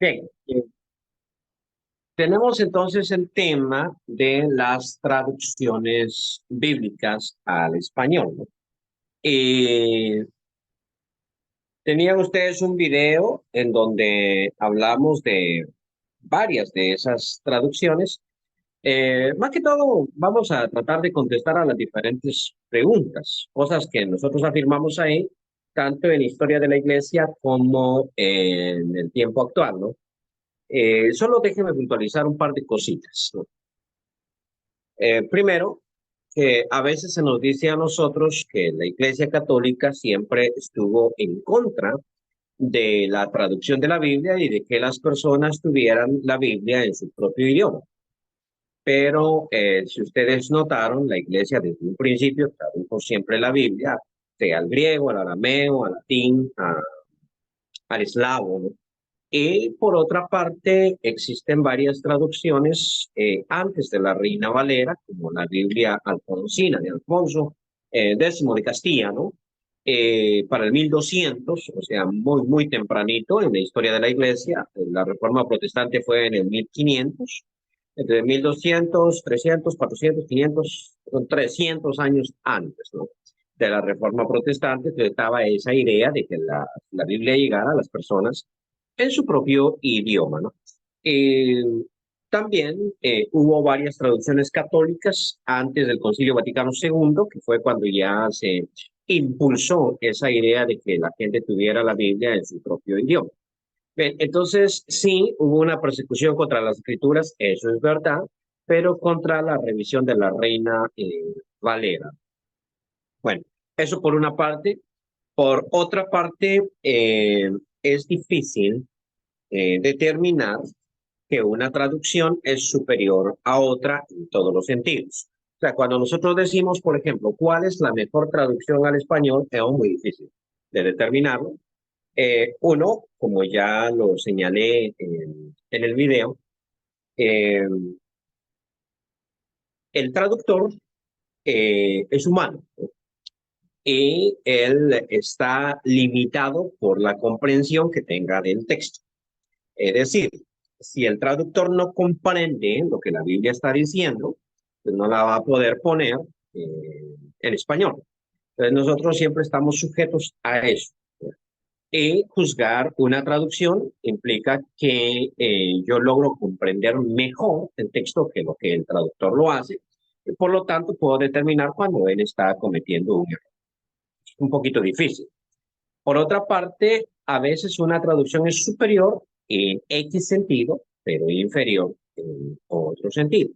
Bien, tenemos entonces el tema de las traducciones bíblicas al español, ¿no? Eh, Tenían ustedes un video en donde hablamos de varias de esas traducciones. Más que todo, vamos a tratar de contestar a las diferentes preguntas, cosas que nosotros afirmamos ahí, tanto en historia de la iglesia como en el tiempo actual, ¿no? Solo déjenme puntualizar un par de cositas, ¿no? Primero, que a veces se nos dice a nosotros que la Iglesia Católica siempre estuvo en contra de la traducción de la Biblia y de que las personas tuvieran la Biblia en su propio idioma. Pero si ustedes notaron, la Iglesia desde un principio tradujo siempre la Biblia, sea al griego, al arameo, al latín, al eslavo, ¿no? Y por otra parte, existen varias traducciones antes de la Reina Valera, como la Biblia alfonsina de Alfonso X de Castilla, ¿no? Para el 1200, o sea, muy tempranito en la historia de la Iglesia. La Reforma Protestante fue en el 1500, entre 1200, 300, 400, 500, son 300 años antes, ¿no? De la Reforma Protestante, entonces estaba esa idea de que la Biblia llegara a las personas en su propio idioma, ¿no? Eh, También hubo varias traducciones católicas antes del Concilio Vaticano II, que fue cuando ya se impulsó esa idea de que la gente tuviera la Biblia en su propio idioma. Bien, entonces sí, hubo una persecución contra las escrituras, eso es verdad, pero contra la revisión de la Reina Valera. Bueno, eso por una parte. Por otra parte, es difícil determinar que una traducción es superior a otra en todos los sentidos. O sea, cuando nosotros decimos, por ejemplo, cuál es la mejor traducción al español, es muy difícil de determinarlo. Uno, como ya lo señalé en el video, eh, el traductor es humano, ¿no? Y él está limitado por la comprensión que tenga del texto. Es decir, si el traductor no comprende lo que la Biblia está diciendo, pues no la va a poder poner en español. Entonces nosotros siempre estamos sujetos a eso. Y juzgar una traducción implica que yo logro comprender mejor el texto que lo que el traductor lo hace. Y por lo tanto, puedo determinar cuando él está cometiendo un error. Es un poquito difícil. Por otra parte, a veces una traducción es superior en X sentido, pero inferior en otro sentido.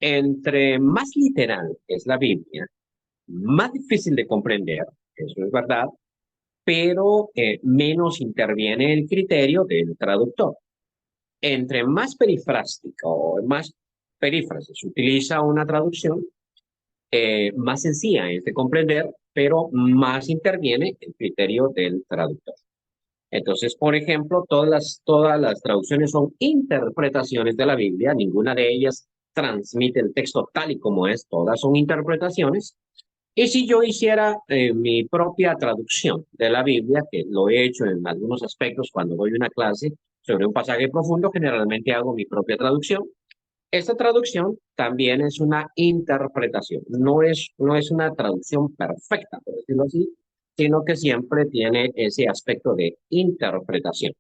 Entre más literal es la Biblia, más difícil de comprender, eso es verdad, pero menos interviene el criterio del traductor. Entre más perifrástica o más perífrasis utiliza una traducción, más sencilla es de comprender, pero más interviene el criterio del traductor. Entonces, por ejemplo, todas las traducciones son interpretaciones de la Biblia, ninguna de ellas transmite el texto tal y como es, todas son interpretaciones. Y si yo hiciera mi propia traducción de la Biblia, que lo he hecho en algunos aspectos cuando doy una clase sobre un pasaje profundo, generalmente hago mi propia traducción. Esta traducción también es una interpretación, no es una traducción perfecta, por decirlo así, sino que siempre tiene ese aspecto de interpretación.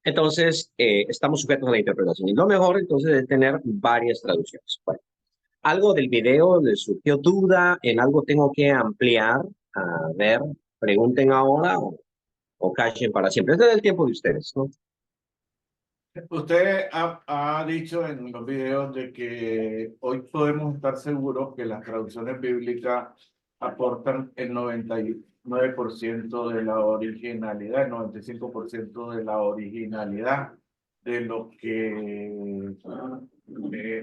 Entonces, estamos sujetos a la interpretación. Y lo mejor, entonces, es tener varias traducciones. Bueno, algo del video les surgió duda, en algo tengo que ampliar. A ver, pregunten ahora o callen para siempre. Este es el tiempo de ustedes, ¿no? Usted ha dicho en los videos de que hoy podemos estar seguros que las traducciones bíblicas aportan el 99% de la originalidad, el 95% de la originalidad de lo que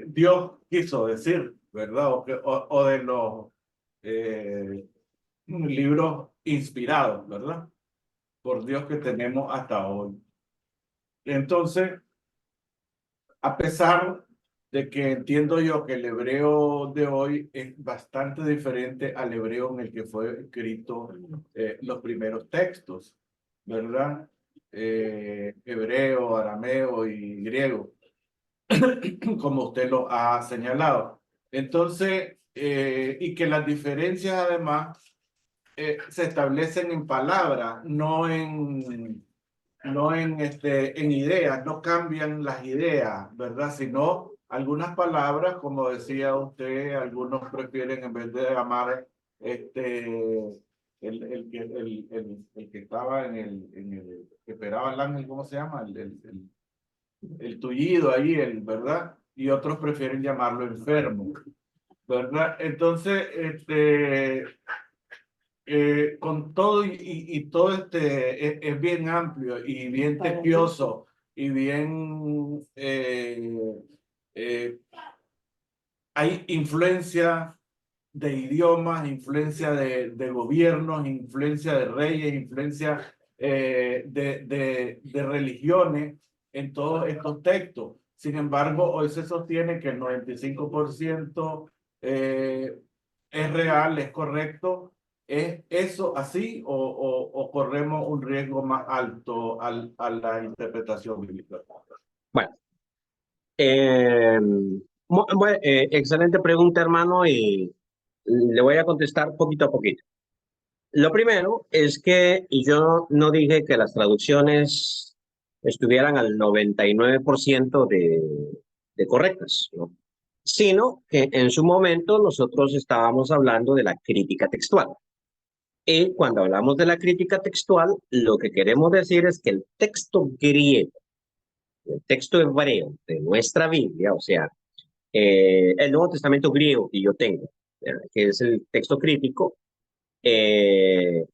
Dios quiso decir, ¿verdad? O de los libros inspirados, ¿verdad? Por Dios que tenemos hasta hoy. Entonces, a pesar de que entiendo yo que el hebreo de hoy es bastante diferente al hebreo en el que fue escrito los primeros textos, ¿verdad? Hebreo arameo y griego, como usted lo ha señalado. Entonces, y que las diferencias además se establecen en palabras, no en ideas, no cambian las ideas, ¿verdad? Sino algunas palabras, como decía usted, algunos prefieren en vez de llamar el que estaba en el que esperaba el ángel, ¿cómo se llama? El tullido ahí, ¿verdad? Y otros prefieren llamarlo enfermo, ¿verdad? Entonces, con todo y todo es bien amplio y bien tepioso y bien eh, hay influencia de idiomas, influencia de gobiernos, influencia de reyes, influencia de religiones en todos estos textos. Sin embargo, hoy se sostiene que el 95% es real, es correcto. ¿Es eso así o corremos un riesgo más alto a la interpretación bíblica? Bueno, excelente pregunta, hermano, y le voy a contestar poquito a poquito. Lo primero es que yo no dije que las traducciones estuvieran al 99% de correctas, ¿no? Sino que en su momento nosotros estábamos hablando de la crítica textual. Y cuando hablamos de la crítica textual, lo que queremos decir es que el texto griego, el texto hebreo de nuestra Biblia, o sea, el Nuevo Testamento griego que yo tengo, que es el texto crítico,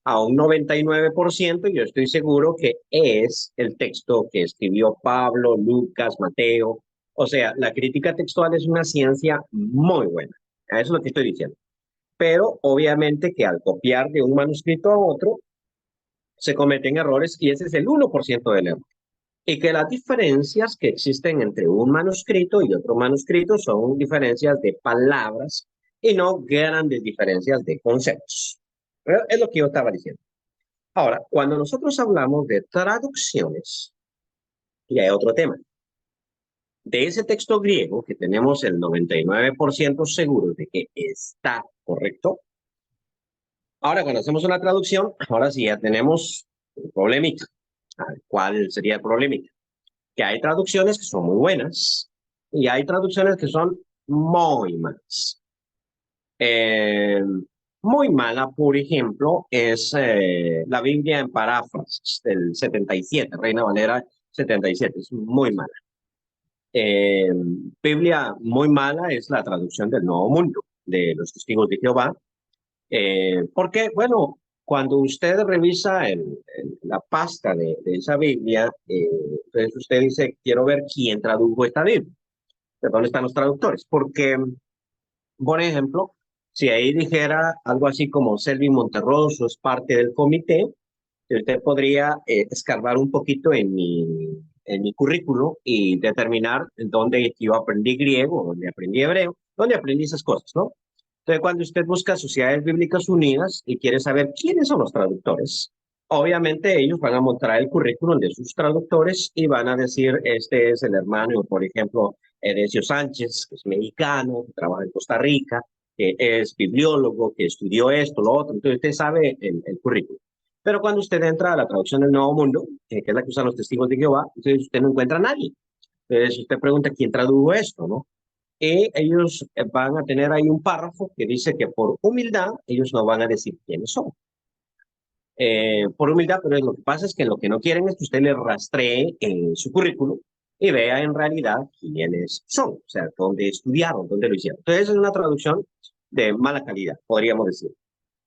a un 99% yo estoy seguro que es el texto que escribió Pablo, Lucas, Mateo. O sea, la crítica textual es una ciencia muy buena. Eso es lo que estoy diciendo. Pero obviamente que al copiar de un manuscrito a otro, se cometen errores y ese es el 1% del error. Y que las diferencias que existen entre un manuscrito y otro manuscrito son diferencias de palabras y no grandes diferencias de conceptos. Es lo que yo estaba diciendo. Ahora, cuando nosotros hablamos de traducciones, y hay otro tema, de ese texto griego que tenemos el 99% seguro de que está correcto, ahora cuando hacemos una traducción, ahora sí ya tenemos un problemita. ¿Cuál sería el problemita? Que hay traducciones que son muy buenas y hay traducciones que son muy malas. Muy mala, por ejemplo, es la Biblia en paráfrasis del 77, Reina Valera 77, es muy mala. Biblia muy mala es la traducción del Nuevo Mundo, de los Testigos de Jehová, porque, bueno, cuando usted revisa la pasta de esa Biblia, entonces usted dice, quiero ver quién tradujo esta Biblia, de dónde están los traductores, porque, por ejemplo, si ahí dijera algo así como Selvin Monterroso es parte del comité, usted podría escarbar un poquito en mi currículo y determinar dónde yo aprendí griego, dónde aprendí hebreo, dónde aprendí esas cosas, ¿no? Entonces, cuando usted busca Sociedades Bíblicas Unidas y quiere saber quiénes son los traductores, obviamente ellos van a mostrar el currículum de sus traductores y van a decir, este es el hermano, por ejemplo, Edesio Sánchez, que es mexicano, que trabaja en Costa Rica, que es bibliólogo, que estudió esto, lo otro. Entonces, usted sabe el currículum. Pero cuando usted entra a la traducción del Nuevo Mundo, que es la que usan los testigos de Jehová, entonces usted no encuentra a nadie. Entonces usted pregunta quién tradujo esto, ¿no? Y ellos van a tener ahí un párrafo que dice que por humildad ellos no van a decir quiénes son. Por humildad, pero lo que pasa es que lo que no quieren es que usted le rastree en su currículum y vea en realidad quiénes son, o sea, dónde estudiaron, dónde lo hicieron. Entonces es una traducción de mala calidad, podríamos decir.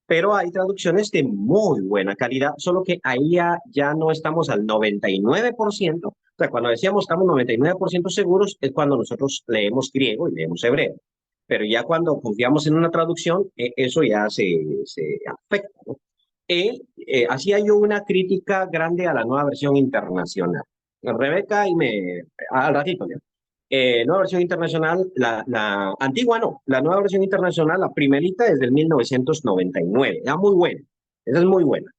Pero hay traducciones de muy buena calidad, solo que ahí ya no estamos al 99%. O sea, cuando decíamos estamos 99% seguros, es cuando nosotros leemos griego y leemos hebreo. Pero ya cuando confiamos en una traducción, eso ya se afecta, ¿no? Hacía yo una crítica grande a la nueva versión internacional. Rebeca y al ratito, ¿no? Nueva versión internacional, la antigua no, la nueva versión internacional, la primerita es del 1999, era muy buena, esa es muy buena,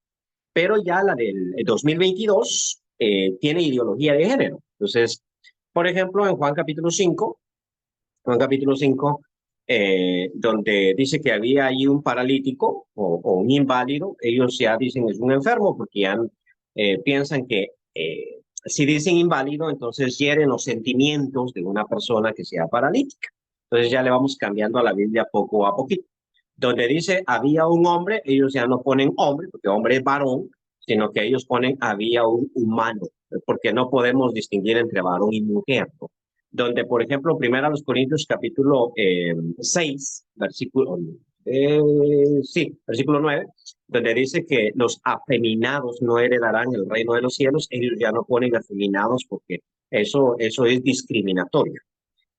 pero ya la del 2022 tiene ideología de género, Entonces, por ejemplo, en Juan capítulo 5, donde dice que había ahí un paralítico o un inválido, ellos ya dicen es un enfermo porque ya piensan que si dicen inválido, entonces hieren los sentimientos de una persona que sea paralítica. Entonces ya le vamos cambiando a la Biblia poco a poquito. Donde dice había un hombre, ellos ya no ponen hombre, porque hombre es varón, sino que ellos ponen había un humano, porque no podemos distinguir entre varón y mujer, ¿no? Donde, por ejemplo, primero a los Corintios capítulo 6, versículo, sí, versículo 9, donde dice que los afeminados no heredarán el reino de los cielos, ellos ya no ponen afeminados porque eso es discriminatorio.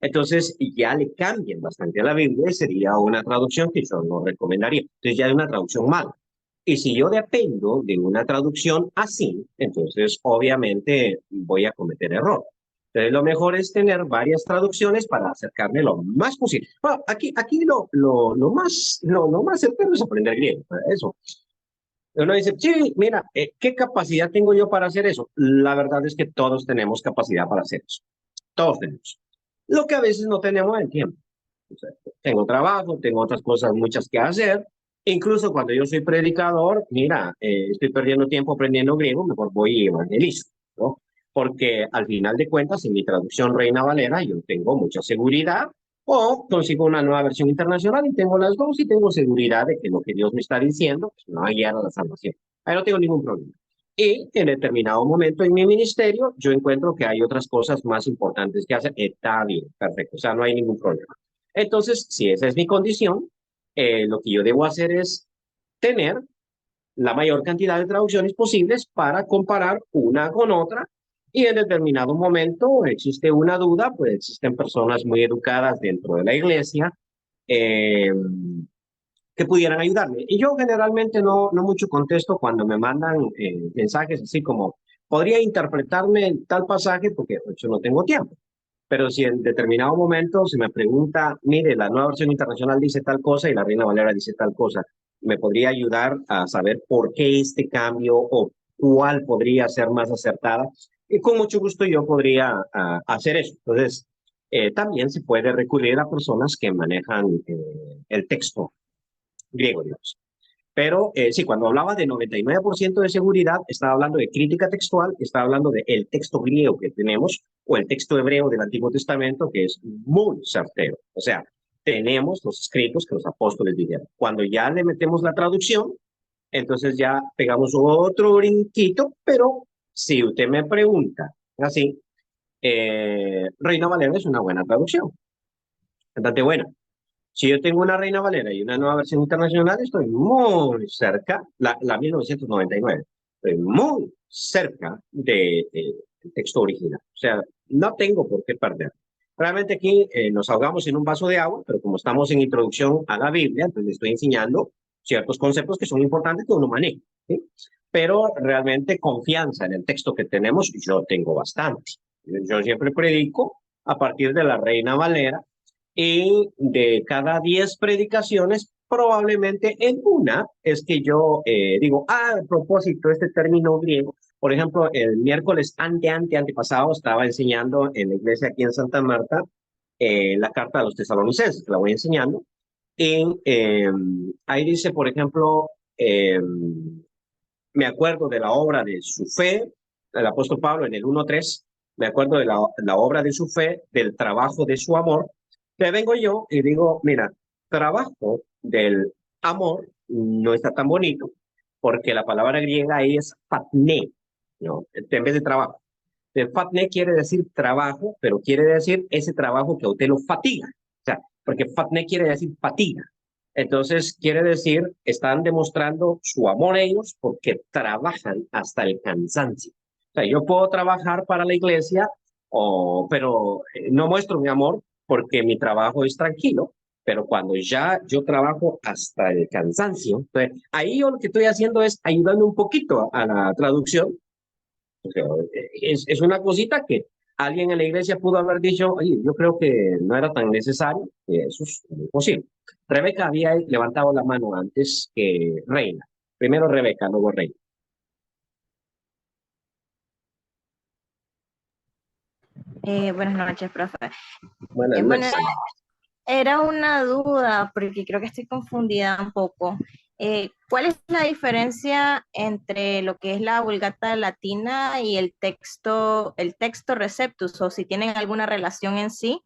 Entonces ya le cambian bastante a la Biblia y sería una traducción que yo no recomendaría. Entonces ya es una traducción mala. Y si yo dependo de una traducción así, entonces obviamente voy a cometer error. Entonces lo mejor es tener varias traducciones para acercarme lo más posible. Bueno, aquí lo más cercano es aprender griego. Eso. Uno dice, sí, mira, ¿qué capacidad tengo yo para hacer eso? La verdad es que todos tenemos capacidad para hacer eso. Todos tenemos. Lo que a veces no tenemos el tiempo. O sea, tengo trabajo, tengo otras cosas muchas que hacer. Incluso cuando yo soy predicador, mira, estoy perdiendo tiempo aprendiendo griego, mejor voy y evangelizo, ¿no? Porque al final de cuentas, en mi traducción Reina Valera, yo tengo mucha seguridad, o consigo una nueva versión internacional y tengo las dos y tengo seguridad de que lo que Dios me está diciendo pues, me va a guiar a la salvación. Ahí no tengo ningún problema. Y en determinado momento en mi ministerio, yo encuentro que hay otras cosas más importantes que hacer. Está bien, perfecto, o sea, no hay ningún problema. Entonces, si esa es mi condición, lo que yo debo hacer es tener la mayor cantidad de traducciones posibles para comparar una con otra. Y en determinado momento existe una duda, pues existen personas muy educadas dentro de la iglesia eh, que pudieran ayudarme. Y yo generalmente no mucho contesto cuando me mandan mensajes así como, podría interpretarme tal pasaje porque pues, yo no tengo tiempo. Pero si en determinado momento se me pregunta, mire, la nueva versión internacional dice tal cosa y la Reina Valera dice tal cosa, ¿me podría ayudar a saber por qué este cambio o cuál podría ser más acertada? Y con mucho gusto yo podría hacer eso. Entonces, también se puede recurrir a personas que manejan el texto griego, digamos. Pero sí, cuando hablaba de 99% de seguridad, estaba hablando de crítica textual, estaba hablando del texto griego que tenemos o el texto hebreo del Antiguo Testamento, que es muy certero. O sea, tenemos los escritos que los apóstoles dijeron. Cuando ya le metemos la traducción, entonces ya pegamos otro brinquito, pero si usted me pregunta así, Reina Valera es una buena traducción, bastante buena. Si yo tengo una Reina Valera y una nueva versión internacional, estoy muy cerca, la 1999, estoy muy cerca del texto original. O sea, no tengo por qué perder. Realmente aquí nos ahogamos en un vaso de agua, pero como estamos en introducción a la Biblia, entonces estoy enseñando ciertos conceptos que son importantes que uno maneje, ¿sí? Pero realmente confianza en el texto que tenemos, yo tengo bastante. Yo siempre predico a partir de la Reina Valera y de cada 10 predicaciones, probablemente en una es que yo digo, a propósito, este término griego, por ejemplo, el miércoles antepasado estaba enseñando en la iglesia aquí en Santa Marta la carta de los tesalonicenses, que la voy enseñando. Y ahí dice, por ejemplo, me acuerdo de la obra de su fe, el apóstol Pablo en el 1:3, me acuerdo de la obra de su fe, del trabajo de su amor, que vengo yo y digo, mira, trabajo del amor no está tan bonito, porque la palabra griega ahí es fatne, ¿no? En vez de trabajo. El fatne quiere decir trabajo, pero quiere decir ese trabajo que a usted lo fatiga. O sea, porque fatne quiere decir fatiga. Entonces, quiere decir, están demostrando su amor a ellos porque trabajan hasta el cansancio. O sea, yo puedo trabajar para la iglesia, pero no muestro mi amor porque mi trabajo es tranquilo, pero cuando ya yo trabajo hasta el cansancio, entonces, ahí yo lo que estoy haciendo es ayudando un poquito a la traducción. O sea, es una cosita que alguien en la iglesia pudo haber dicho, oye, yo creo que no era tan necesario, eso es imposible. Rebeca había levantado la mano antes que Reina. Primero Rebeca, luego Reina. Buenas noches, profe. Buenas Bueno, noches. era una duda porque creo que estoy confundida un poco. ¿Cuál es la diferencia entre lo que es la Vulgata Latina y el texto Receptus, o si tienen alguna relación en sí?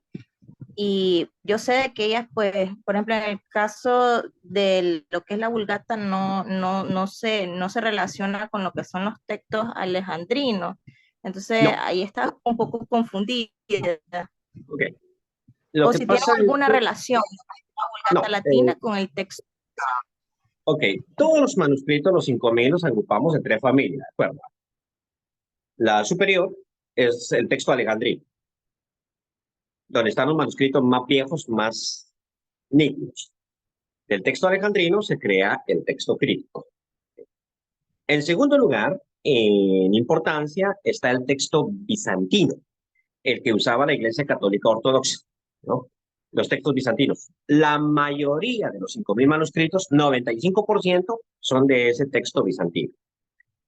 Y yo sé de que ellas, pues, por ejemplo, en el caso de lo que es la Vulgata, no se relaciona con lo que son los textos alejandrinos. Entonces, No, ahí está un poco confundida. ok. Lo O que si tienen pasa es alguna que, relación la Vulgata no, Latina con el texto. ok, todos los manuscritos, los 5000, los agrupamos en tres familias, ¿de acuerdo? La superior es el texto alejandrino, donde están los manuscritos más viejos, más nítidos. Del texto alejandrino se crea el texto crítico. En segundo lugar, en importancia, está el texto bizantino, el que usaba la Iglesia Católica Ortodoxa, ¿no? Los textos bizantinos. La mayoría de los 5000 manuscritos, 95%, son de ese texto bizantino.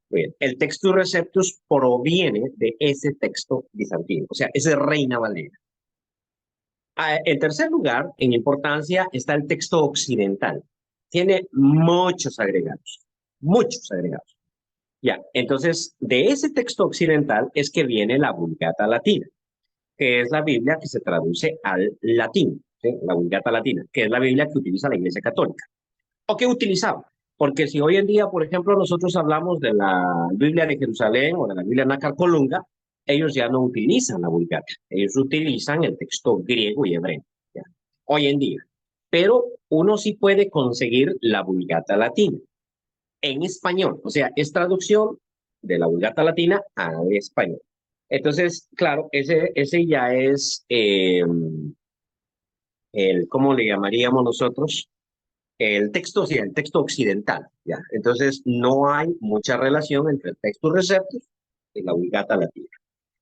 Bien, el Textus Receptus proviene de ese texto bizantino, o sea, es de Reina Valera. En tercer lugar, en importancia, está el texto occidental. Tiene muchos agregados, muchos agregados. Ya, entonces, de ese texto occidental es que viene la Vulgata Latina, que es la Biblia que se traduce al latín, ¿sí? La Vulgata Latina, que es la Biblia que utiliza la Iglesia Católica, o que utilizaba. Porque si hoy en día, por ejemplo, nosotros hablamos de la Biblia de Jerusalén o de la Biblia Nácar Colunga, ellos ya no utilizan la Vulgata, ellos utilizan el texto griego y hebreo, ¿ya? Hoy en día. Pero uno sí puede conseguir la Vulgata Latina en español, o sea, es traducción de la Vulgata Latina al español. Entonces, claro, ese ya es ¿cómo le llamaríamos nosotros? El texto, sí, el texto occidental, ¿ya? Entonces, no hay mucha relación entre el texto Receptus y la Vulgata Latina.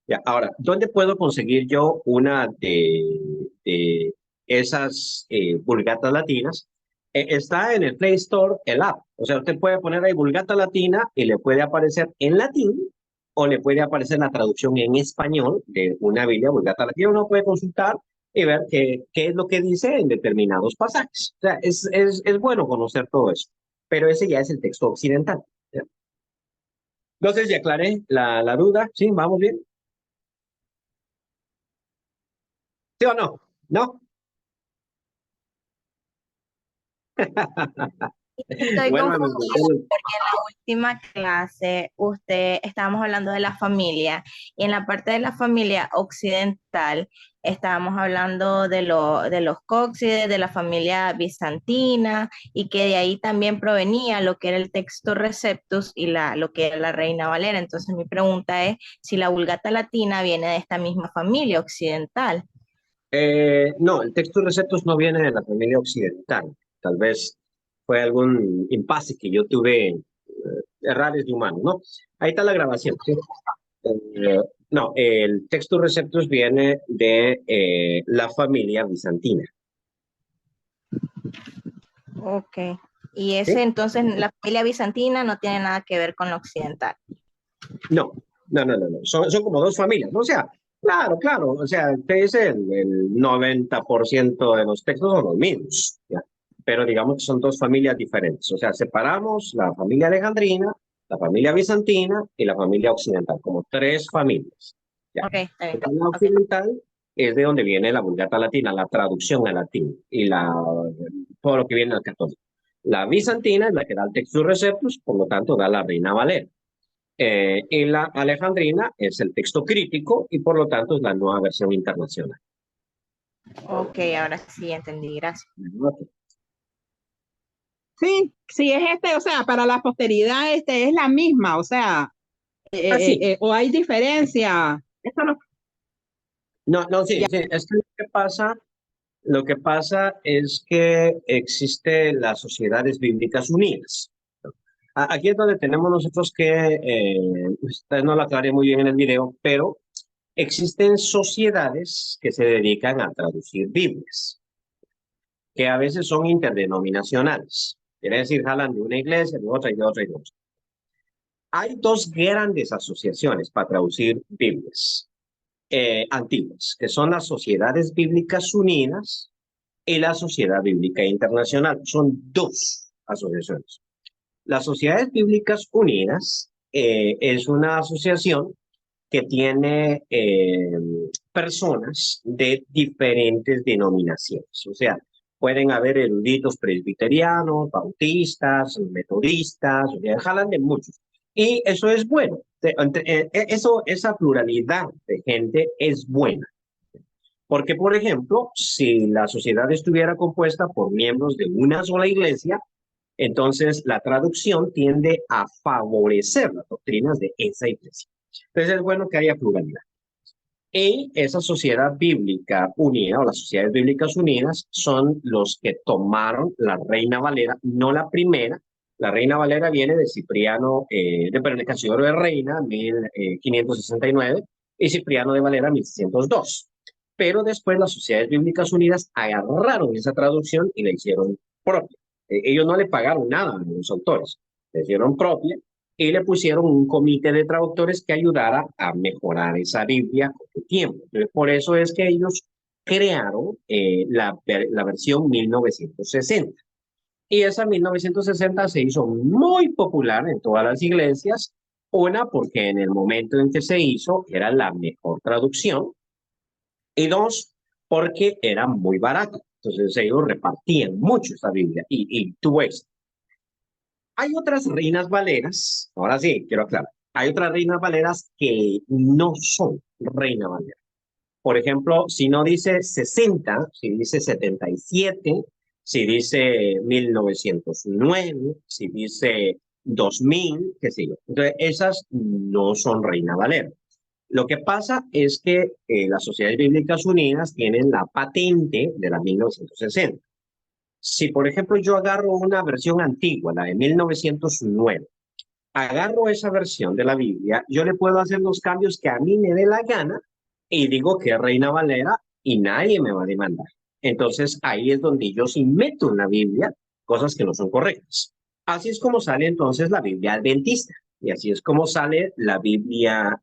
¿Ya? Ahora, ¿dónde puedo conseguir yo una de esas Vulgatas latinas? Está en el Play Store el app. O sea, usted puede poner ahí Vulgata Latina y le puede aparecer en latín o le puede aparecer la traducción en español de una Biblia Vulgata Latina. Uno puede consultar y ver qué es lo que dice en determinados pasajes. O sea, es bueno conocer todo eso. Pero ese ya es el texto occidental. ¿Ya? Entonces, ya aclaré la duda. ¿Sí? ¿Vamos bien? ¿Sí o no? ¿No? Estoy Vuelvan a confundida intentarlo. porque en la última clase estábamos hablando de la familia y en la parte de la familia occidental estábamos hablando de los cóccides, de la familia bizantina y que de ahí también provenía lo que era el texto Receptus y lo que era la Reina Valera. Entonces mi pregunta es si la Vulgata Latina viene de esta misma familia occidental. No, el texto Receptus no viene de la familia occidental. Tal vez fue algún impasse que yo tuve, errores de humanos, ¿no? Ahí está la grabación, ¿sí? No, el texto Receptus viene de la familia bizantina, Ok. Y ese ¿sí? entonces, la familia bizantina no tiene nada que ver con la occidental. No, no. Son como dos familias, ¿no? O sea, claro. O sea, te dice el 90% de los textos son los mismos, ¿ya? Pero digamos que son dos familias diferentes. O sea, separamos la familia alejandrina, la familia bizantina y la familia occidental, como tres familias, ¿ya? Ok, está bien. La Okay. occidental es de donde viene la Vulgata Latina, la traducción al latín y todo lo que viene al católico. La bizantina es la que da el Textus Receptus, por lo tanto da la Reina Valera. Y la alejandrina es el texto crítico y por lo tanto es la nueva versión internacional. Ok, ahora sí entendí, gracias. Sí, sí, es o sea, para la posteridad es la misma, o sea, Sí. o hay diferencia. Eso no, No, sí. Es que lo que pasa es que existe las Sociedades Bíblicas Unidas. Aquí es donde tenemos nosotros que, usted no lo aclaré muy bien en el video, pero existen sociedades que se dedican a traducir Biblias, que a veces son interdenominacionales. Quiere decir, jalan de una iglesia, de otra y de otra y de otra. Hay dos grandes asociaciones para traducir Biblias. antiguas, que son las Sociedades Bíblicas Unidas y la Sociedad Bíblica Internacional. Son dos asociaciones. Las Sociedades Bíblicas Unidas es una asociación que tiene personas de diferentes denominaciones. O sea, pueden haber eruditos presbiterianos, bautistas, metodistas, o sea, jalan de muchos. Y eso es bueno. Esa pluralidad de gente es buena. Porque, por ejemplo, si la sociedad estuviera compuesta por miembros de una sola iglesia, entonces la traducción tiende a favorecer las doctrinas de esa iglesia. Entonces es bueno que haya pluralidad. Y esa sociedad bíblica unida o las sociedades bíblicas unidas son los que tomaron la Reina Valera, no la primera. La Reina Valera viene de Cipriano, de Cassiodoro de Reina, 1569, y Cipriano de Valera, 1602. Pero después las sociedades bíblicas unidas agarraron esa traducción y la hicieron propia. Ellos no le pagaron nada a los autores, la hicieron propia y le pusieron un comité de traductores que ayudara a mejorar esa Biblia con el tiempo. Entonces, por eso es que ellos crearon la versión 1960. Y esa 1960 se hizo muy popular en todas las iglesias. Una, porque en el momento en que se hizo era la mejor traducción. Y dos, porque era muy barata. Entonces ellos repartían mucho esa Biblia y tuvo éxito. Hay otras reinas valeras, ahora sí, quiero aclarar, hay otras reinas valeras que no son reina valera. Por ejemplo, si no dice 60, si dice 77, si dice 1909, si dice 2000, qué sé yo. Entonces, esas no son reina valera. Lo que pasa es que las Sociedades Bíblicas Unidas tienen la patente de la 1960. Si, por ejemplo, yo agarro una versión antigua, la de 1909, agarro esa versión de la Biblia, yo le puedo hacer los cambios que a mí me dé la gana y digo que es Reina Valera y nadie me va a demandar. Entonces, ahí es donde yo sí meto en la Biblia cosas que no son correctas. Así es como sale entonces la Biblia adventista y así es como sale la Biblia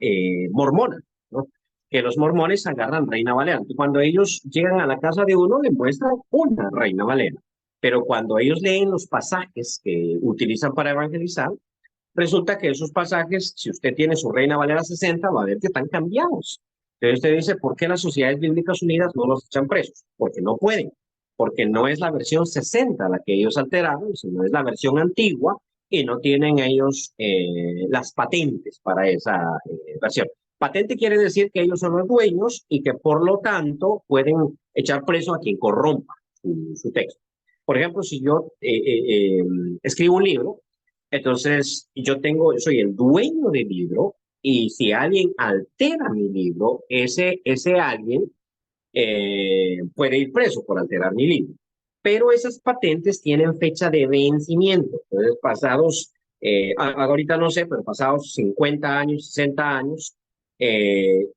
mormona, ¿no? Que los mormones agarran Reina Valera. Cuando ellos llegan a la casa de uno, le muestran una Reina Valera. Pero cuando ellos leen los pasajes que utilizan para evangelizar, resulta que esos pasajes, si usted tiene su Reina Valera 60, va a ver que están cambiados. Entonces usted dice, ¿por qué las Sociedades Bíblicas Unidas no los echan presos? Porque no pueden. Porque no es la versión 60 la que ellos alteraron, sino es la versión antigua y no tienen ellos las patentes para esa versión. Patente quiere decir que ellos son los dueños y que por lo tanto pueden echar preso a quien corrompa su texto. Por ejemplo, si yo escribo un libro, entonces yo soy el dueño del libro y si alguien altera mi libro, ese alguien puede ir preso por alterar mi libro. Pero esas patentes tienen fecha de vencimiento. Entonces, pasados, ahorita no sé, pero pasados 50 años, 60 años,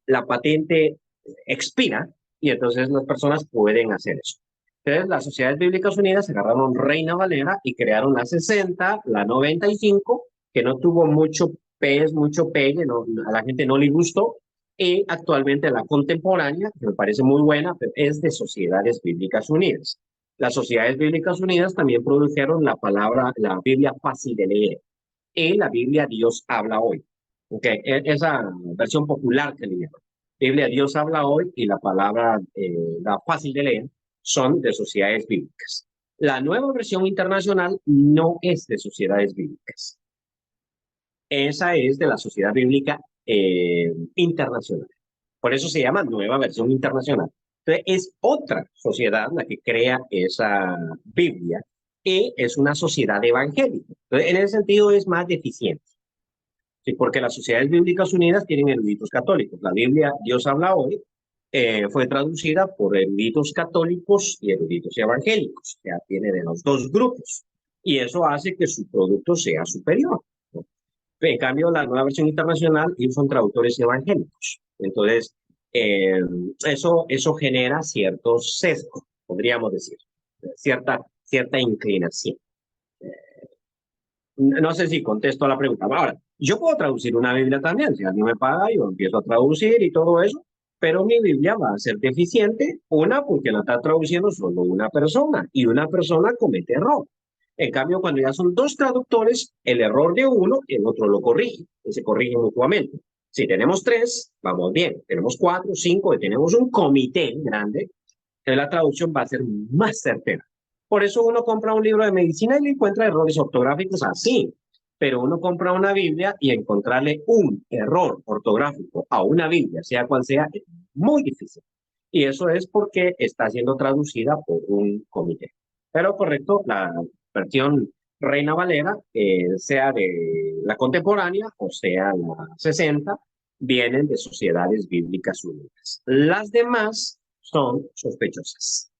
la patente expira y entonces las personas pueden hacer eso. Entonces, las Sociedades Bíblicas Unidas agarraron Reina Valera y crearon la 60, la 95, que no tuvo mucho mucho pegue, no, a la gente no le gustó, y actualmente la contemporánea, que me parece muy buena, pero es de Sociedades Bíblicas Unidas. Las Sociedades Bíblicas Unidas también produjeron la Biblia fácil de leer, y la Biblia Dios habla hoy. Okay, esa versión popular que le llaman. Biblia Dios habla hoy y la la fácil de leer, son de sociedades bíblicas. La nueva versión internacional no es de sociedades bíblicas. Esa es de la Sociedad Bíblica Internacional. Por eso se llama Nueva Versión Internacional. Entonces, es otra sociedad la que crea esa Biblia y es una sociedad evangélica. Entonces, en ese sentido es más deficiente. Sí, porque las Sociedades Bíblicas Unidas tienen eruditos católicos. La Biblia Dios habla hoy fue traducida por eruditos católicos y eruditos evangélicos. O sea, tiene de los dos grupos. Y eso hace que su producto sea superior, ¿no? En cambio, la nueva versión internacional, ellos son traductores evangélicos. Entonces, eso genera ciertos sesgos, podríamos decir, cierta inclinación. No sé si contesto a la pregunta. Ahora, yo puedo traducir una Biblia también. Si alguien me paga, yo empiezo a traducir y todo eso. pero mi Biblia va a ser deficiente, una, porque la está traduciendo solo una persona y una persona comete error. En cambio, cuando ya son dos traductores, el error de uno, el otro lo corrige y se corrigen mutuamente. Si tenemos tres, vamos bien. Tenemos cuatro, cinco, y tenemos un comité grande, la traducción va a ser más certera. Por eso uno compra un libro de medicina y le encuentra errores ortográficos así. Pero uno compra una Biblia y encontrarle un error ortográfico a una Biblia, sea cual sea, es muy difícil. Y eso es porque está siendo traducida por un comité. Pero correcto, la versión Reina Valera, sea de la contemporánea o sea la 60, vienen de sociedades bíblicas unidas. Las demás son sospechosas.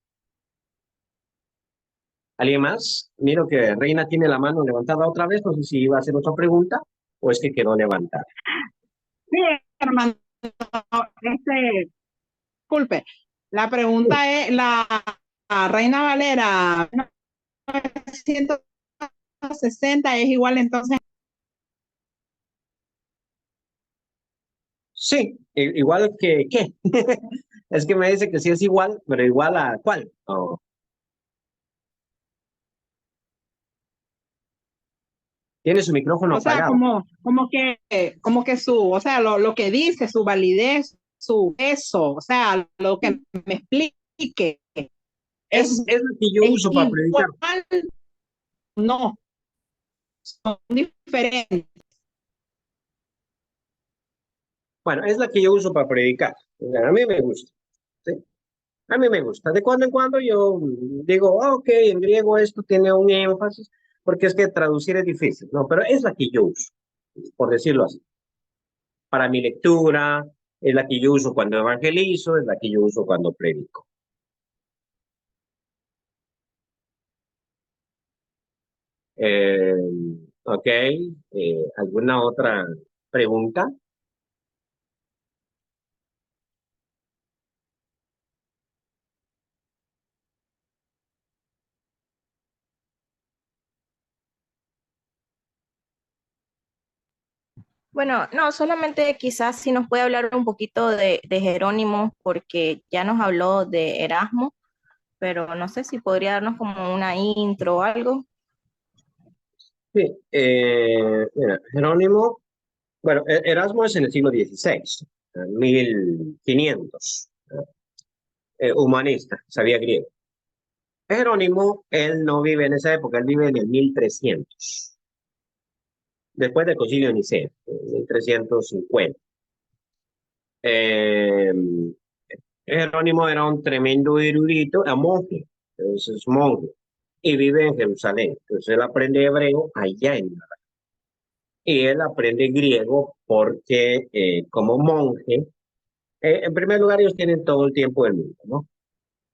¿Alguien más? Miro que Reina tiene la mano levantada otra vez. No sé si iba a hacer otra pregunta o es que quedó levantada. Sí, hermano, disculpe. La pregunta es, la Reina Valera 1960 es igual entonces. Sí, igual que ¿qué? Es que me dice que sí es igual, pero igual a ¿cuál? Oh. Tiene su micrófono O sea, apagado. como que su, o sea, lo que dice, su validez, su peso, o sea, lo que me explique, Es lo que yo es uso para predicar. igual, no, son diferentes. Bueno, es la que yo uso para predicar. A mí me gusta. ¿Sí? A mí me gusta. De cuando en cuando yo digo, ok, en griego esto tiene un énfasis, porque es que traducir es difícil. No, pero es la que yo uso, por decirlo así. Para mi lectura, es la que yo uso cuando evangelizo, es la que yo uso cuando predico. Eh, ok, ¿alguna otra pregunta? Bueno, no, solamente quizás si nos puede hablar un poquito de Jerónimo, porque ya nos habló de Erasmo, pero no sé si podría darnos como una intro o algo. Sí, mira, Jerónimo, bueno, Erasmo es en el siglo XVI, 1500, humanista, sabía griego. Jerónimo, él no vive en esa época, él vive en el 1300, después del Concilio de Nicea, 1350. Eh, Jerónimo era un tremendo erudito, era monje, entonces es monje, y vive en Jerusalén. Entonces él aprende hebreo allá en Israel. Y él aprende griego porque como monje, en primer lugar ellos tienen todo el tiempo del mundo, ¿no?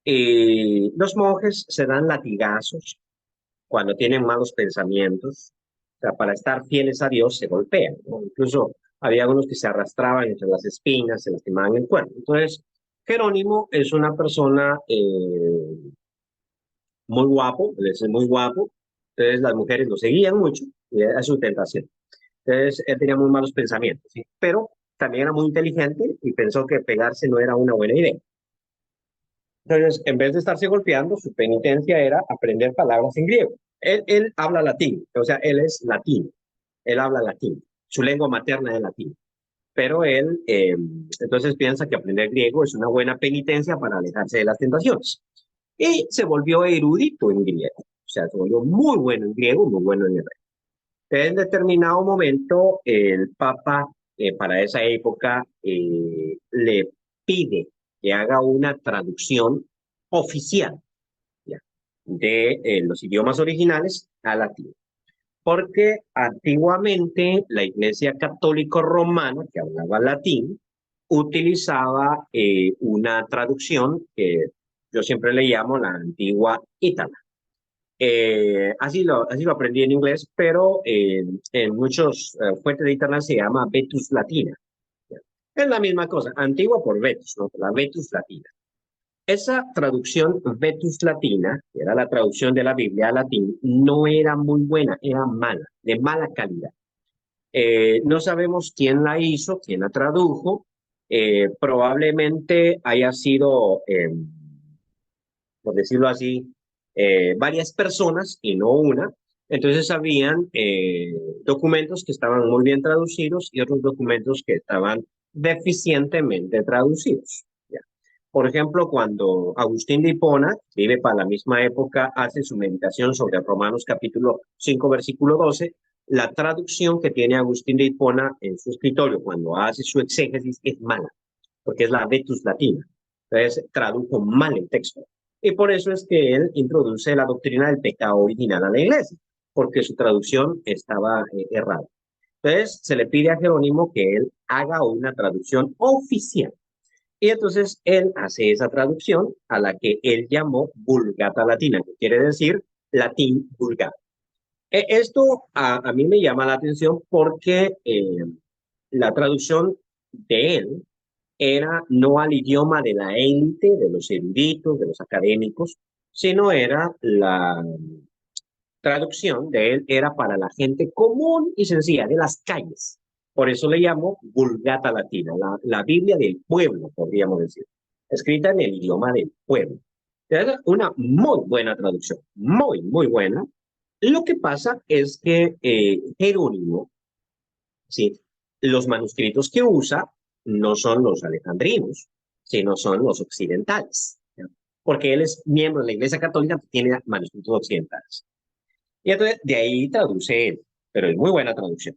Y los monjes se dan latigazos cuando tienen malos pensamientos. O sea, para estar fieles a Dios se golpean, ¿no? Incluso había algunos que se arrastraban entre las espinas, se lastimaban el cuerpo. Entonces, Jerónimo es una persona muy guapo, es muy guapo. Entonces las mujeres lo seguían mucho y era su tentación. Entonces él tenía muy malos pensamientos, ¿sí? Pero también era muy inteligente y pensó que pegarse no era una buena idea. Entonces, en vez de estarse golpeando, su penitencia era aprender palabras en griego. Él habla latín, o sea, él es latino, él habla latín, su lengua materna es latín. Pero él entonces piensa que aprender griego es una buena penitencia para alejarse de las tentaciones. Y se volvió erudito en griego, o sea, se volvió muy bueno en griego, muy bueno en hebreo. En determinado momento, el Papa, para esa época, le pide que haga una traducción oficial, ¿ya?, de los idiomas originales al latín. Porque antiguamente la Iglesia Católica Romana, que hablaba latín, utilizaba una traducción que yo siempre le llamo la antigua ítala. Así lo aprendí en inglés, pero en muchos fuentes de internet se llama Vetus Latina. Es la misma cosa, antigua por Vetus, ¿no? La Vetus Latina. Esa traducción Vetus Latina, que era la traducción de la Biblia al latín, no era muy buena, era mala, de mala calidad. No sabemos quién la hizo, quién la tradujo, Probablemente haya sido, por decirlo así, varias personas y no una. Entonces habían documentos que estaban muy bien traducidos y otros documentos que estaban deficientemente traducidos. ¿Ya? Por ejemplo, cuando Agustín de Hipona vive para la misma época, hace su meditación sobre Romanos capítulo 5, versículo 12, la traducción que tiene Agustín de Hipona en su escritorio cuando hace su exégesis es mala, porque es la Vetus Latina. Entonces, tradujo mal el texto. Y por eso es que él introduce la doctrina del pecado original a la iglesia, porque su traducción estaba errada. Entonces, se le pide a Jerónimo que él haga una traducción oficial. Y entonces él hace esa traducción a la que él llamó Vulgata Latina, que quiere decir latín vulgar. Esto a mí me llama la atención porque la traducción de él era no al idioma de la élite, de los eruditos, de los académicos, sino era la traducción de él era para la gente común y sencilla, de las calles. Por eso le llamo Vulgata Latina, la Biblia del pueblo, podríamos decir, escrita en el idioma del pueblo. Es una muy buena traducción, muy, muy buena. Lo que pasa es que Jerónimo, ¿sí? Los manuscritos que usa no son los alejandrinos, sino son los occidentales, ¿ya? Porque él es miembro de la Iglesia Católica que tiene manuscritos occidentales. Y entonces de ahí traduce él, pero es muy buena traducción.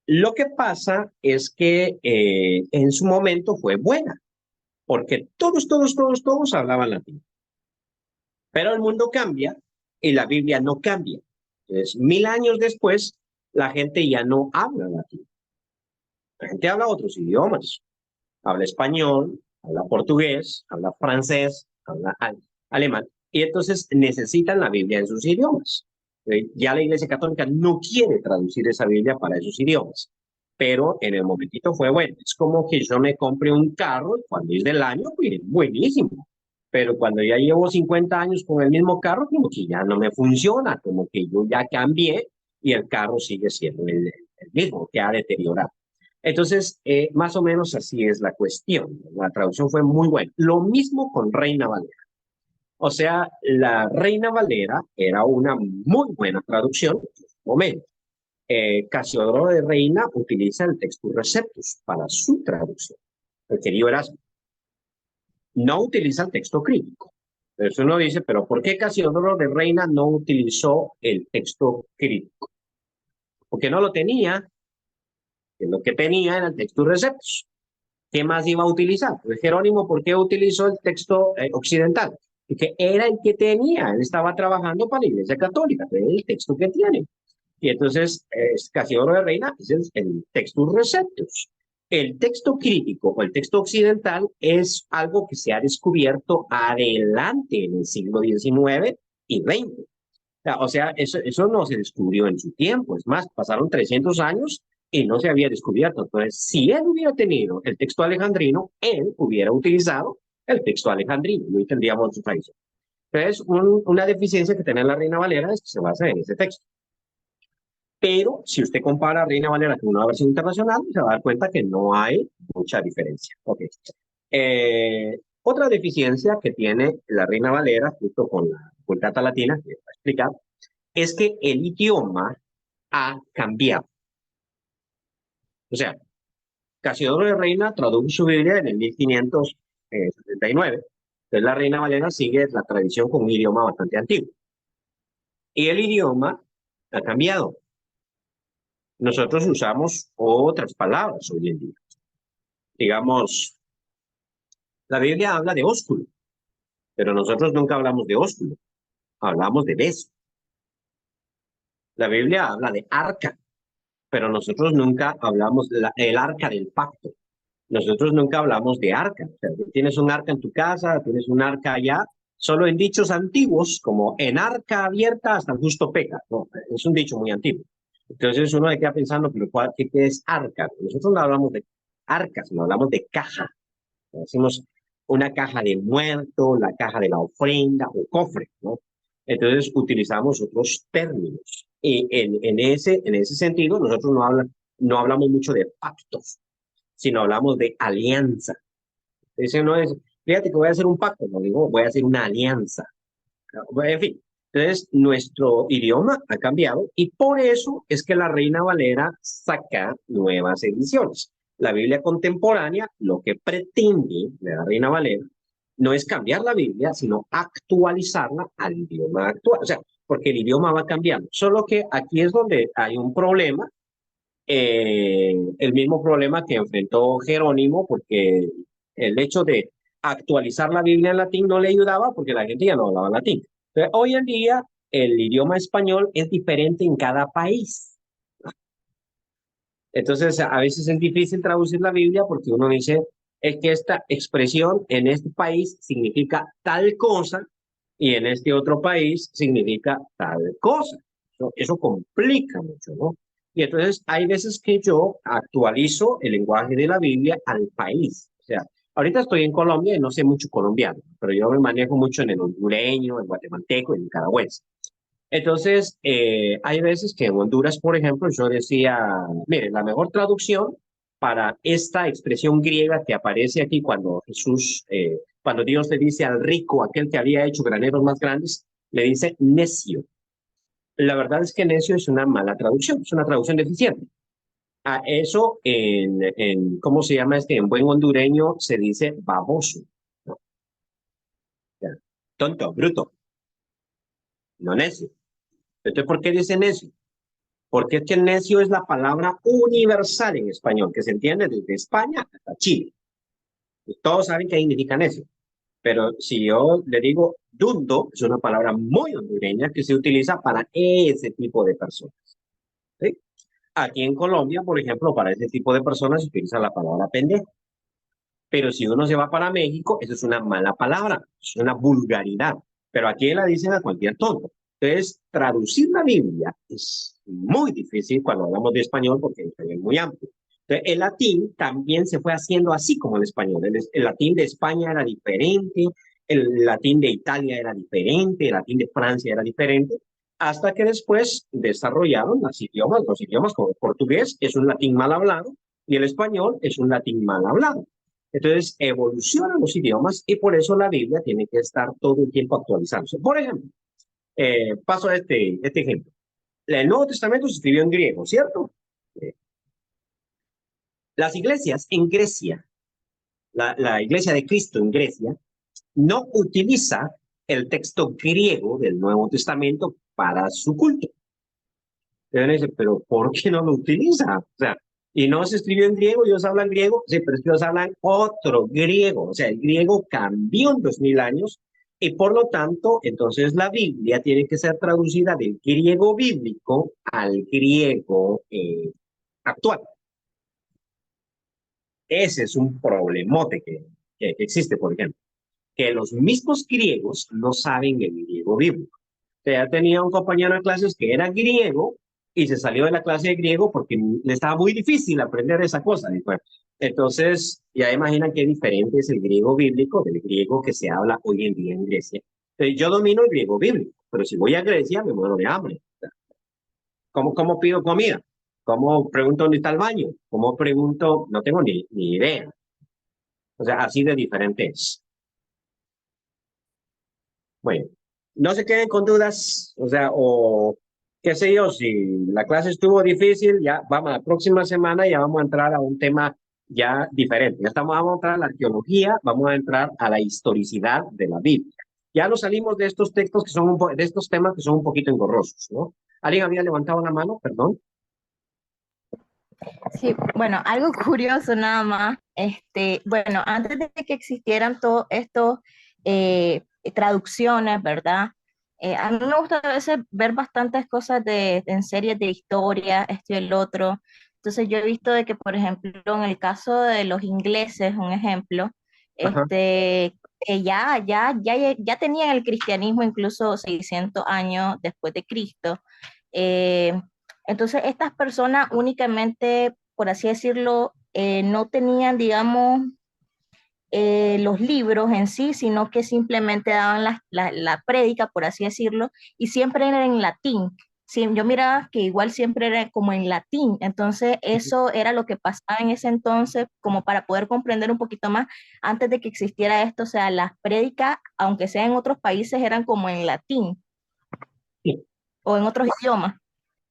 Lo que pasa es que en su momento fue buena, porque todos hablaban latín. Pero el mundo cambia y la Biblia no cambia. Entonces, 1000 años después, la gente ya no habla latín. La gente habla otros idiomas. Habla español, habla portugués, habla francés, habla alemán. Y entonces necesitan la Biblia en sus idiomas. Ya la Iglesia Católica no quiere traducir esa Biblia para esos idiomas. Pero en el momentito fue bueno. Es como que yo me compre un carro y cuando es del año, pues buenísimo. Pero cuando ya llevo 50 años con el mismo carro, como que ya no me funciona, como que yo ya cambié y el carro sigue siendo el mismo, que ha deteriorado. Entonces, más o menos así es la cuestión. La traducción fue muy buena. Lo mismo con Reina Valera. O sea, la Reina Valera era una muy buena traducción en su momento. Casiodoro de Reina utiliza el Textus Receptus para su traducción. El querido Erasmo no utiliza el texto crítico. Entonces uno dice, pero ¿por qué Casiodoro de Reina no utilizó el texto crítico? Porque no lo tenía. Lo que tenía era el Textus Receptus. ¿Qué más iba a utilizar? Pues Jerónimo, ¿por qué utilizó el texto occidental? Porque era el que tenía, él estaba trabajando para la Iglesia Católica, es el texto que tiene. Y entonces, Casiodoro de Reina es el Textus Receptus. El texto crítico o el texto occidental es algo que se ha descubierto adelante en el siglo XIX y XX. O sea, eso no se descubrió en su tiempo. Es más, pasaron 300 años y no se había descubierto. Entonces, si él hubiera tenido el texto alejandrino, él hubiera utilizado el texto alejandrino y hoy tendríamos su tradición. Entonces, una deficiencia que tiene la Reina Valera es que se basa en ese texto. Pero si usted compara Reina Valera con una versión internacional, se va a dar cuenta que no hay mucha diferencia. Okay. Otra deficiencia que tiene la Reina Valera, junto con la Vulgata Latina, que voy a explicar, es que el idioma ha cambiado. O sea, Casiodoro de Reina tradujo su Biblia en el 1579. Entonces la Reina Valera sigue la tradición con un idioma bastante antiguo. Y el idioma ha cambiado. Nosotros usamos otras palabras hoy en día. Digamos, la Biblia habla de ósculo, pero nosotros nunca hablamos de ósculo, hablamos de beso. La Biblia habla de arca, pero nosotros nunca hablamos del arca del pacto. Nosotros nunca hablamos de arca. O sea, tienes un arca en tu casa, tienes un arca allá, solo en dichos antiguos, como en arca abierta hasta el justo peca. No, es un dicho muy antiguo. Entonces uno queda pensando, pero ¿qué es arca? Nosotros no hablamos de arcas, no hablamos de caja. Decimos una caja de muerto, la caja de la ofrenda o cofre, ¿no? Entonces utilizamos otros términos. Y en ese sentido, nosotros no hablamos mucho de pactos, sino hablamos de alianza. Ese no es, fíjate que voy a hacer un pacto, no digo, voy a hacer una alianza. En fin, entonces nuestro idioma ha cambiado y por eso es que la Reina Valera saca nuevas ediciones. La Biblia contemporánea, lo que pretende de la Reina Valera, no es cambiar la Biblia, sino actualizarla al idioma actual. O sea, porque el idioma va cambiando. Solo que aquí es donde hay un problema, el mismo problema que enfrentó Jerónimo, porque el hecho de actualizar la Biblia en latín no le ayudaba porque la gente ya no hablaba latín. Entonces, hoy en día, el idioma español es diferente en cada país. Entonces, a veces es difícil traducir la Biblia porque uno dice, es que esta expresión en este país significa tal cosa y en este otro país significa tal cosa. Eso complica mucho, ¿no? Y entonces hay veces que yo actualizo el lenguaje de la Biblia al país. O sea, ahorita estoy en Colombia y no sé mucho colombiano, pero yo me manejo mucho en el hondureño, en guatemalteco, en nicaragüense. Entonces, hay veces que en Honduras, por ejemplo, yo decía, mire, la mejor traducción para esta expresión griega que aparece aquí cuando Jesús, cuando Dios le dice al rico, aquel que había hecho graneros más grandes, le dice necio. La verdad es que necio es una mala traducción, es una traducción deficiente. A eso ¿cómo se llama este? En buen hondureño se dice baboso, ¿no? Ya. Tonto, bruto, no necio. Entonces, ¿por qué dice necio? Porque es que necio es la palabra universal en español, que se entiende desde España hasta Chile. Y todos saben qué significa necio. Pero si yo le digo dundo, es una palabra muy hondureña que se utiliza para ese tipo de personas. ¿Sí? Aquí en Colombia, por ejemplo, para ese tipo de personas se utiliza la palabra pendejo. Pero si uno se va para México, eso es una mala palabra, es una vulgaridad. Pero aquí la dicen a cualquier tonto. Entonces, traducir la Biblia es muy difícil cuando hablamos de español porque el español es muy amplio. Entonces, el latín también se fue haciendo así como el español. El latín de España era diferente, el latín de Italia era diferente, el latín de Francia era diferente, hasta que después desarrollaron los idiomas como el portugués es un latín mal hablado y el español es un latín mal hablado. Entonces, evolucionan los idiomas y por eso la Biblia tiene que estar todo el tiempo actualizándose. Por ejemplo, paso a este ejemplo. El Nuevo Testamento se escribió en griego, ¿cierto? Las iglesias en Grecia, la iglesia de Cristo en Grecia, no utiliza el texto griego del Nuevo Testamento para su culto. Entonces, pero ¿por qué no lo utiliza? O sea, y no se escribió en griego, ellos hablan griego, sí, pero es que ellos hablan otro griego. O sea, el griego cambió en 2000 años y por lo tanto, entonces la Biblia tiene que ser traducida del griego bíblico al griego actual. Ese es un problemote que existe, por ejemplo, que los mismos griegos no saben el griego bíblico. O sea, tenía un compañero de clases que era griego y se salió de la clase de griego porque le estaba muy difícil aprender esa cosa. Entonces, ya imaginan qué diferente es el griego bíblico del griego que se habla hoy en día en Grecia. Entonces, yo domino el griego bíblico, pero si voy a Grecia me muero de hambre. ¿Cómo pido comida? ¿Cómo pregunto dónde está el baño? ¿Cómo pregunto? No tengo ni idea. O sea, así de diferente es. Bueno, no se queden con dudas, o sea, o qué sé yo, si la clase estuvo difícil, ya vamos, la próxima semana ya vamos a entrar a un tema ya diferente. Vamos a entrar a la arqueología, vamos a entrar a la historicidad de la Biblia. Ya nos salimos de estos textos que son de estos temas que son un poquito engorrosos, ¿no? ¿Alguien había levantado la mano? Perdón. Sí, bueno, algo curioso nada más, bueno, antes de que existieran todos estos traducciones, ¿verdad? A mí me gusta a veces ver bastantes cosas en series de historia, esto y el otro. Entonces yo he visto de que, por ejemplo, en el caso de los ingleses, un ejemplo, Ajá. ya tenían el cristianismo incluso 600 años después de Cristo. Eh, entonces, estas personas únicamente, por así decirlo, no tenían, digamos, los libros en sí, sino que simplemente daban la prédica, por así decirlo, y siempre era en latín. sí, yo miraba que igual siempre era como en latín, entonces eso era lo que pasaba en ese entonces, como para poder comprender un poquito más antes de que existiera esto, o sea, las prédicas, aunque sea en otros países, eran como en latín Sí. o en otros idiomas.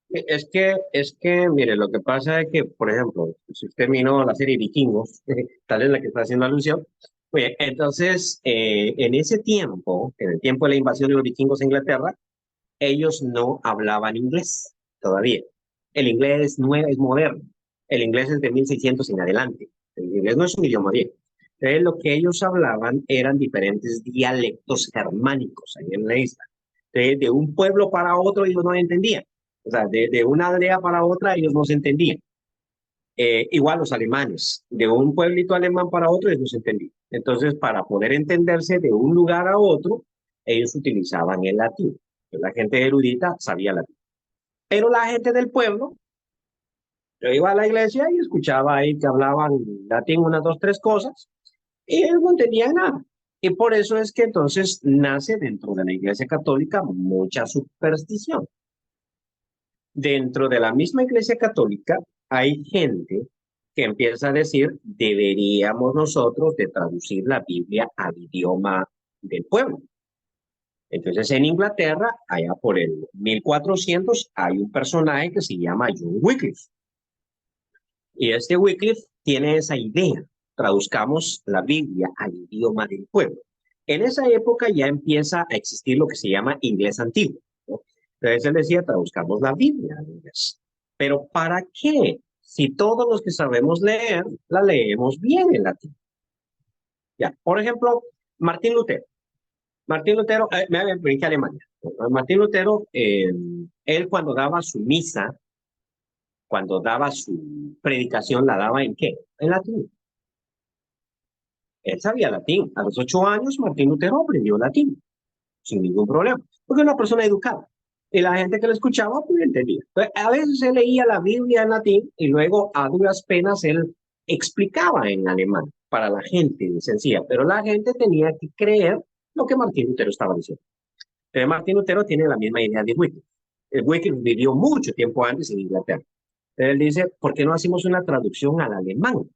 Mire, lo que pasa es que, por ejemplo, si usted miró la serie Vikingos, tal vez la que está haciendo alusión, oye, entonces, en ese tiempo, en el tiempo de la invasión de los vikingos a Inglaterra, ellos no hablaban inglés todavía. El inglés es moderno. El inglés es de 1600 en adelante. El inglés no es un idioma viejo. Entonces, lo que ellos hablaban eran diferentes dialectos germánicos ahí en la isla. Entonces, de un pueblo para otro ellos no entendían. O sea, de una aldea para otra ellos no se entendían. Igual los alemanes, de un pueblito alemán para otro ellos no se entendían. Entonces, para poder entenderse de un lugar a otro, ellos utilizaban el latín. La gente erudita sabía latín. Pero la gente del pueblo, yo iba a la iglesia y escuchaba ahí que hablaban latín unas dos, tres cosas, y ellos no entendían nada. Y por eso es que entonces nace dentro de la iglesia católica mucha superstición. Dentro de la misma iglesia católica hay gente que empieza a decir, deberíamos nosotros de traducir la Biblia al idioma del pueblo. Entonces, en Inglaterra, allá por el 1400, hay un personaje que se llama John Wycliffe. Y este Wycliffe tiene esa idea, traduzcamos la Biblia al idioma del pueblo. En esa época ya empieza a existir lo que se llama inglés antiguo, ¿no? Entonces él decía, traduzcamos la Biblia al inglés. ¿Pero para qué? Si todos los que sabemos leer, la leemos bien en latín. Ya, por ejemplo, Martín Lutero. Martín Lutero, me brinqué a Alemania. Martín Lutero, él cuando daba su misa, cuando daba su predicación, ¿la daba en qué? En latín. Él sabía latín. A los 8 años, Martín Lutero aprendió latín, sin ningún problema, porque era una persona educada. Y la gente que lo escuchaba, pues entendía. Entonces, a veces él leía la Biblia en latín y luego a duras penas él explicaba en alemán para la gente sencilla, pero la gente tenía que creer lo que Martín Lutero estaba diciendo. Martín Lutero tiene la misma idea de Wycliffe. Wycliffe vivió mucho tiempo antes en Inglaterra. Él dice, ¿por qué no hacemos una traducción al alemán?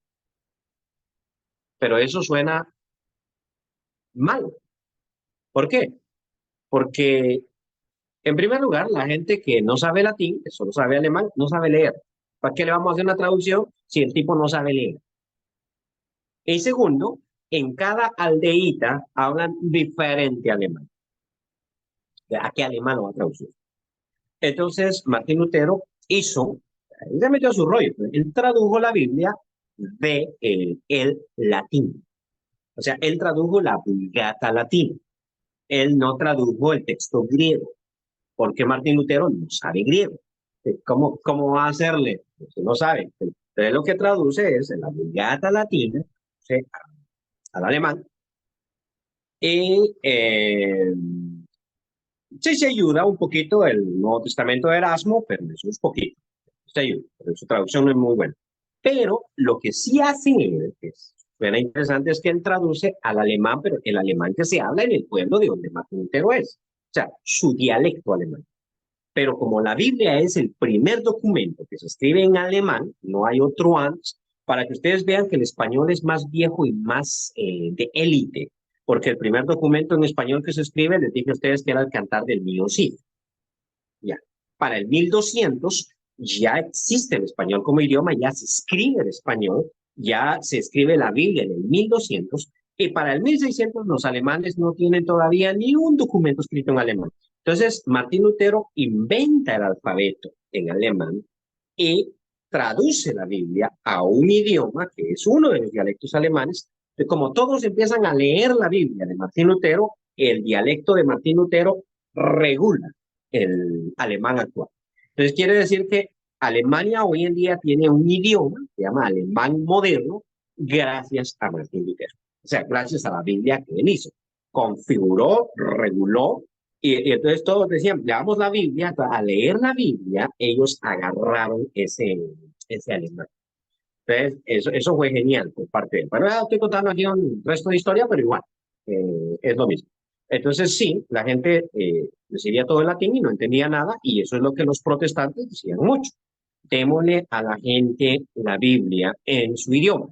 Pero eso suena mal. ¿Por qué? Porque, en primer lugar, la gente que no sabe latín, que solo sabe alemán, no sabe leer. ¿Para qué le vamos a hacer una traducción si el tipo no sabe leer? Y segundo, en cada aldeíta hablan diferente alemán. ¿A qué alemán lo va a traducir? Entonces, Martín Lutero hizo, él se metió a su rollo, él tradujo la Biblia de el latín. O sea, él tradujo la Vulgata latina. Él no tradujo el texto griego, porque Martín Lutero no sabe griego. ¿Cómo va a hacerle? Pues no sabe. Entonces lo que traduce es la Vulgata latina, o sea, al alemán, y sí se ayuda un poquito el Nuevo Testamento de Erasmo, pero eso es poquito. Se ayuda, pero su traducción no es muy buena. Pero lo que sí hace él, que suena interesante, es que él traduce al alemán, pero el alemán que se habla en el pueblo de donde Martín Lutero es. O sea, su dialecto alemán. Pero como la Biblia es el primer documento que se escribe en alemán, no hay otro antes, para que ustedes vean que el español es más viejo y más de élite, porque el primer documento en español que se escribe, les dije a ustedes que era el Cantar del Mío Cid. Ya. Para el 1200 ya existe el español como idioma, ya se escribe el español, ya se escribe la Biblia en el 1200, y para el 1600 los alemanes no tienen todavía ni un documento escrito en alemán. Entonces, Martín Lutero inventa el alfabeto en alemán y traduce la Biblia a un idioma que es uno de los dialectos alemanes. Como todos empiezan a leer la Biblia de Martín Lutero, el dialecto de Martín Lutero regula el alemán actual. Entonces quiere decir que Alemania hoy en día tiene un idioma, se llama alemán moderno, gracias a Martín Lutero. O sea, gracias a la Biblia que él hizo. Configuró, reguló, y entonces todos decían, leamos la Biblia, a leer la Biblia, ellos agarraron ese alemán. Entonces, eso fue genial por parte de él. Pero estoy contando aquí un resto de historia, pero igual, es lo mismo. Entonces sí, la gente recibía todo en latín y no entendía nada, y eso es lo que los protestantes decían mucho. Démosle a la gente la Biblia en su idioma.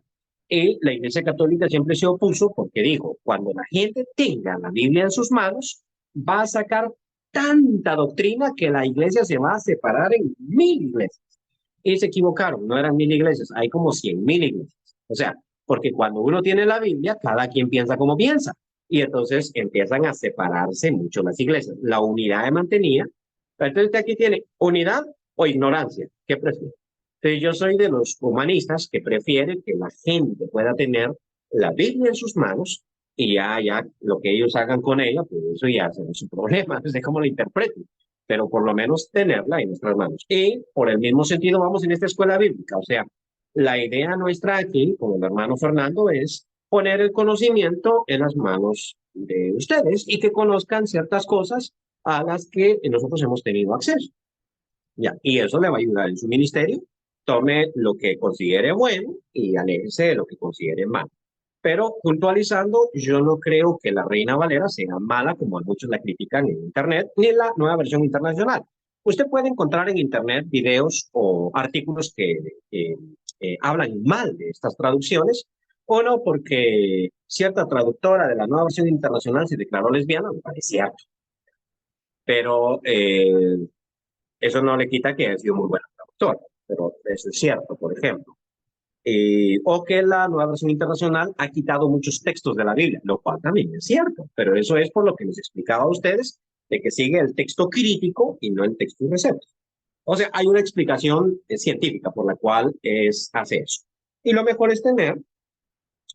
Y la Iglesia Católica siempre se opuso porque dijo, cuando la gente tenga la Biblia en sus manos, va a sacar tanta doctrina que la Iglesia se va a separar en 1000 iglesias. Y se equivocaron, no eran 1000 iglesias, hay como 100.000 iglesias. O sea, porque cuando uno tiene la Biblia, cada quien piensa como piensa. Y entonces empiezan a separarse mucho las iglesias. La unidad se mantenía. Entonces usted aquí tiene unidad o ignorancia. ¿Qué prefiere? Entonces yo soy de los humanistas que prefieren que la gente pueda tener la Biblia en sus manos y ya lo que ellos hagan con ella, pues eso ya será su problema, no sé cómo lo interpreten, pero por lo menos tenerla en nuestras manos. Y por el mismo sentido vamos en esta escuela bíblica, o sea, la idea nuestra aquí, con el hermano Fernando, es poner el conocimiento en las manos de ustedes y que conozcan ciertas cosas a las que nosotros hemos tenido acceso. Ya, y eso le va a ayudar en su ministerio. Tome lo que considere bueno y aléjese de lo que considere malo. Pero puntualizando, yo no creo que la Reina Valera sea mala, como muchos la critican en Internet, ni la nueva versión internacional. Usted puede encontrar en Internet videos o artículos que hablan mal de estas traducciones, o no, porque cierta traductora de la nueva versión internacional se declaró lesbiana, me parece cierto. Pero eso no le quita que haya sido muy buena traductora, pero eso es cierto, por ejemplo. O que la nueva versión internacional ha quitado muchos textos de la Biblia, lo cual también es cierto, pero eso es por lo que les explicaba a ustedes, de que sigue el texto crítico y no el texto recepto. O sea, hay una explicación científica por la cual hace eso. Y lo mejor es tener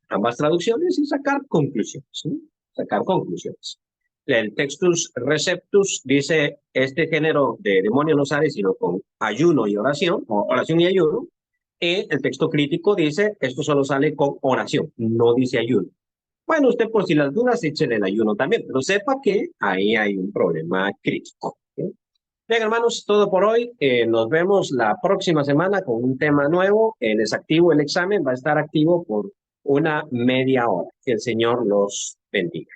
ambas traducciones y sacar conclusiones, ¿sí? Sacar conclusiones. El Textus Receptus dice, este género de demonio no sale sino con ayuno y oración, o oración y ayuno. Y el texto crítico dice, esto solo sale con oración, no dice ayuno. Bueno, usted por si las dudas, échele el ayuno también, pero sepa que ahí hay un problema crítico. ¿Sí? Bien, hermanos, todo por hoy. Nos vemos la próxima semana con un tema nuevo. Les activo el examen, va a estar activo por una media hora. Que el Señor los bendiga.